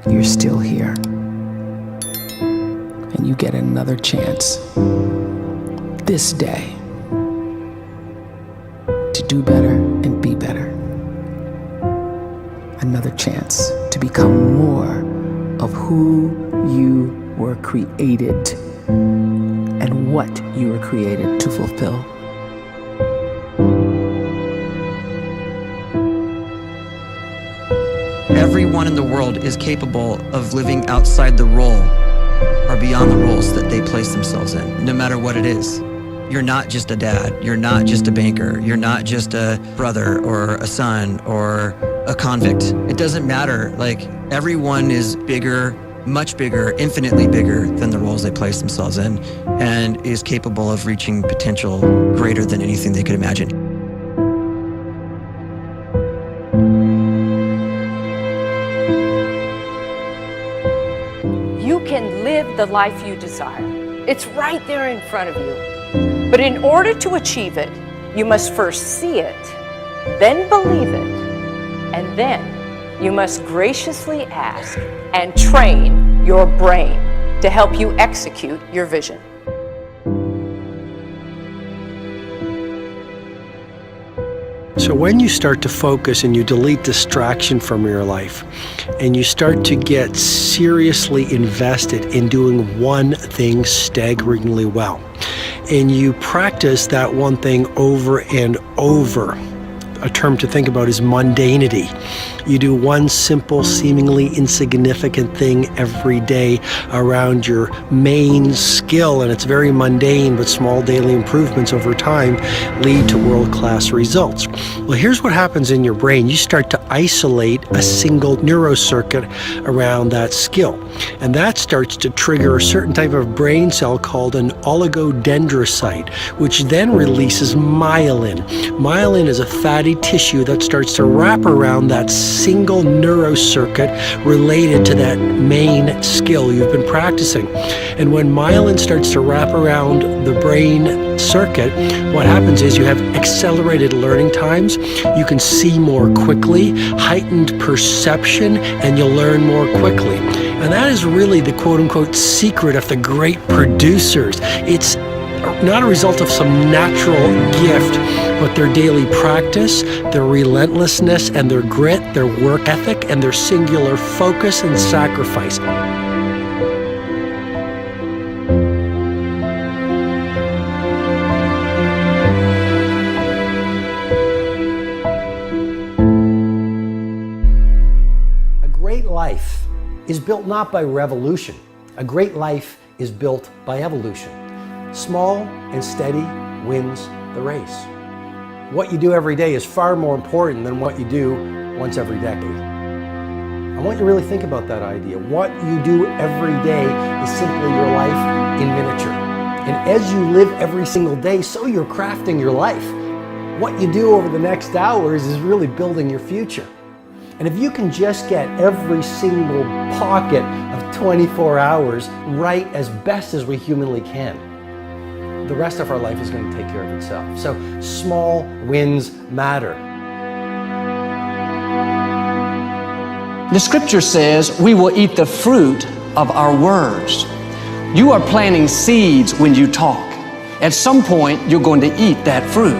you're still here. And you get another chance this day to do better and be better. Another chance to become more of who you were created and what you were created to fulfill. Everyone in the world is capable of living outside the role or beyond the roles that they place themselves in, no matter what it is. You're not just a dad, you're not just a banker, you're not just a brother or a son or a convict. It doesn't matter. Like, everyone is bigger, much bigger, infinitely bigger than the roles they place themselves in, and is capable of reaching potential greater than anything they could imagine. You can live the life you desire. It's right there in front of you. But in order to achieve it, you must first see it, then believe it, and then you must graciously ask and train your brain to help you execute your vision. So when you start to focus and you delete distraction from your life, and you start to get seriously invested in doing one thing staggeringly well, and you practice that one thing over and over, a term to think about is mundanity. You do one simple, seemingly insignificant thing every day around your main skill, and it's very mundane, but small daily improvements over time lead to world-class results. Well, here's what happens in your brain. You start to isolate a single neurocircuit around that skill, and that starts to trigger a certain type of brain cell called an oligodendrocyte, which then releases myelin. Myelin is a fatty tissue that starts to wrap around that single neurocircuit related to that main skill you've been practicing. And when myelin starts to wrap around the brain circuit, what happens is you have accelerated learning times, you can see more quickly, heightened perception, and you'll learn more quickly. And that is really the quote-unquote secret of the great producers. It's not a result of some natural gift, but their daily practice, their relentlessness and their grit, their work ethic, and their singular focus and sacrifice. A great life is built not by revolution. A great life is built by evolution. Small and steady wins the race. What you do every day is far more important than what you do once every decade. I want you to really think about that idea. What you do every day is simply your life in miniature. And as you live every single day, so you're crafting your life. What you do over the next hours is really building your future. And if you can just get every single pocket of 24 hours right as best as we humanly can, the rest of our life is going to take care of itself. So small wins matter. The scripture says we will eat the fruit of our words. You are planting seeds when you talk. At some point, you're going to eat that fruit.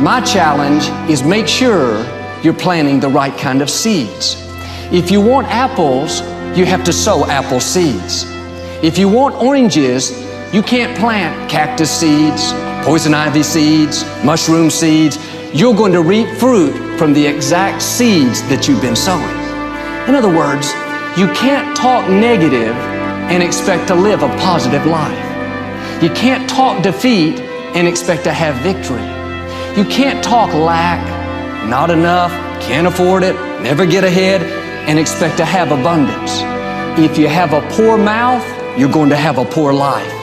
My challenge is make sure you're planting the right kind of seeds. If you want apples, you have to sow apple seeds. If you want oranges, you can't plant cactus seeds, poison ivy seeds, mushroom seeds. You're going to reap fruit from the exact seeds that you've been sowing. In other words, you can't talk negative and expect to live a positive life. You can't talk defeat and expect to have victory. You can't talk lack, not enough, can't afford it, never get ahead, and expect to have abundance. If you have a poor mouth, you're going to have a poor life.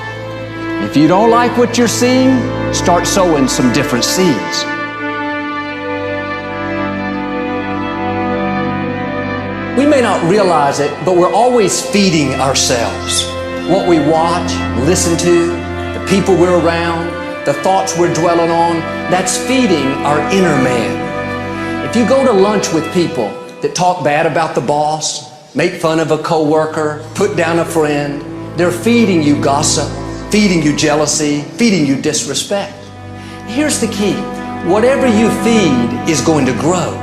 If you don't like what you're seeing, start sowing some different seeds. We may not realize it, but we're always feeding ourselves. What we watch, listen to, the people we're around, the thoughts we're dwelling on, that's feeding our inner man. If you go to lunch with people that talk bad about the boss, make fun of a coworker, put down a friend. They're feeding you gossip, feeding you jealousy, feeding you disrespect. Here's the key. Whatever you feed is going to grow.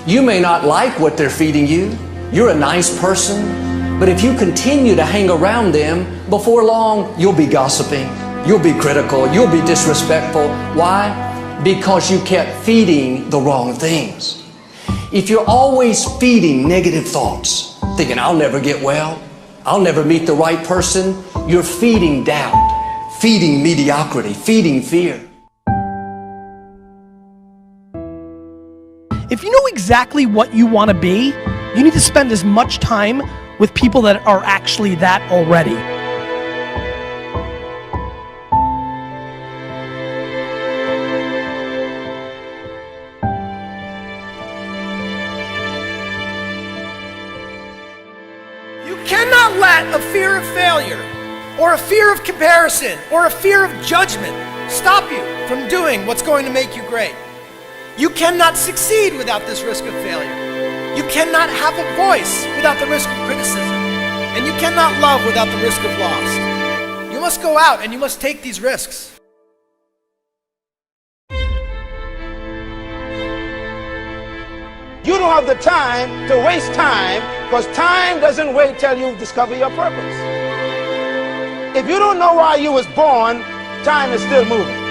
You may not like what they're feeding you. You're a nice person, but if you continue to hang around them, before long, you'll be gossiping, you'll be critical, you'll be disrespectful. Why? Because you kept feeding the wrong things. If you're always feeding negative thoughts, thinking, I'll never get well, I'll never meet the right person, you're feeding doubt, feeding mediocrity, feeding fear. If you know exactly what you want to be, you need to spend as much time with people that are actually that already. You cannot let a fear of failure, or a fear of comparison, or a fear of judgment stop you from doing what's going to make you great. You cannot succeed without this risk of failure. You cannot have a voice without the risk of criticism. And you cannot love without the risk of loss. You must go out and you must take these risks. You don't have the time to waste time, because time doesn't wait till you discover your purpose. If you don't know why you was born, time is still moving.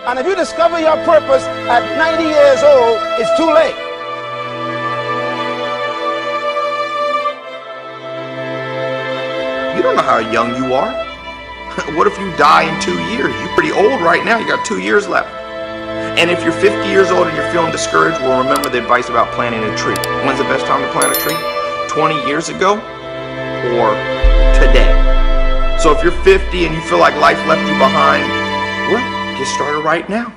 And if you discover your purpose at 90 years old, it's too late. You don't know how young you are. What if you die in 2 years? You're pretty old right now. You got 2 years left. And if you're 50 years old and you're feeling discouraged, well, remember the advice about planting a tree. When's the best time to plant a tree? 20 years ago or today? So if you're 50 and you feel like life left you behind, well, get started right now.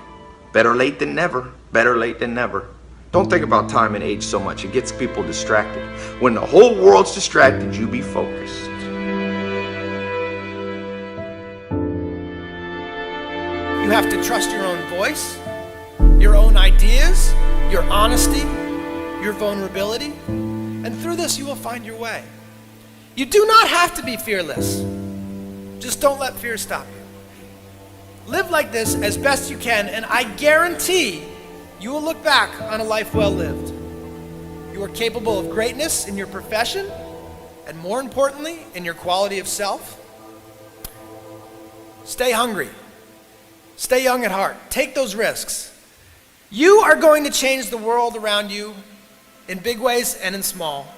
Better late than never. Better late than never. Don't think about time and age so much. It gets people distracted. When the whole world's distracted, you be focused. You have to trust your own voice, your own ideas, your honesty, your vulnerability, and through this you will find your way. You do not have to be fearless. Just don't let fear stop you. Live like this as best you can, and I guarantee you will look back on a life well lived. You are capable of greatness in your profession, and more importantly, in your quality of self. Stay hungry. Stay young at heart. Take those risks. You are going to change the world around you in big ways and in small.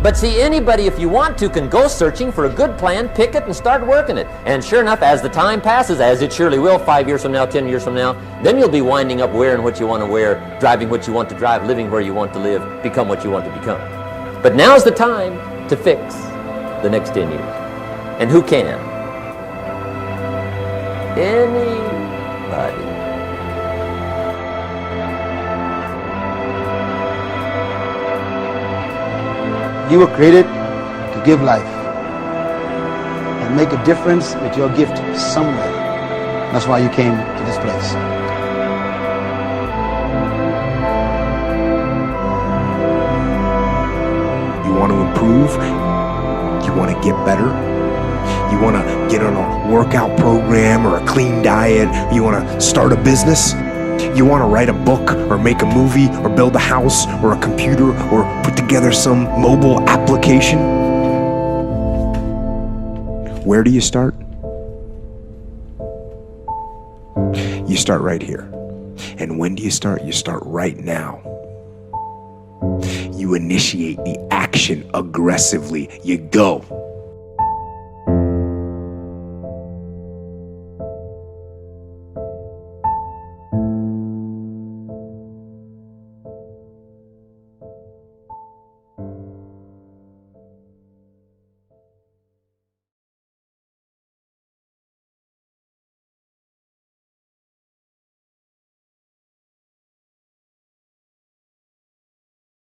But see, anybody, if you want to, can go searching for a good plan, pick it, and start working it. And sure enough, as the time passes, as it surely will, 5 years from now, 10 years from now, then you'll be winding up wearing what you want to wear, driving what you want to drive, living where you want to live, become what you want to become. But now's the time to fix the next 10 years. And who can? Anybody. You were created to give life and make a difference with your gift somewhere. That's why you came to this place. You want to improve? You want to get better? You want to get on a workout program or a clean diet? You want to start a business? You want to write a book or make a movie or build a house or a computer or put together some mobile application? Where do you start? You start right here. And when do you start? You start right now. You initiate the action aggressively. You go.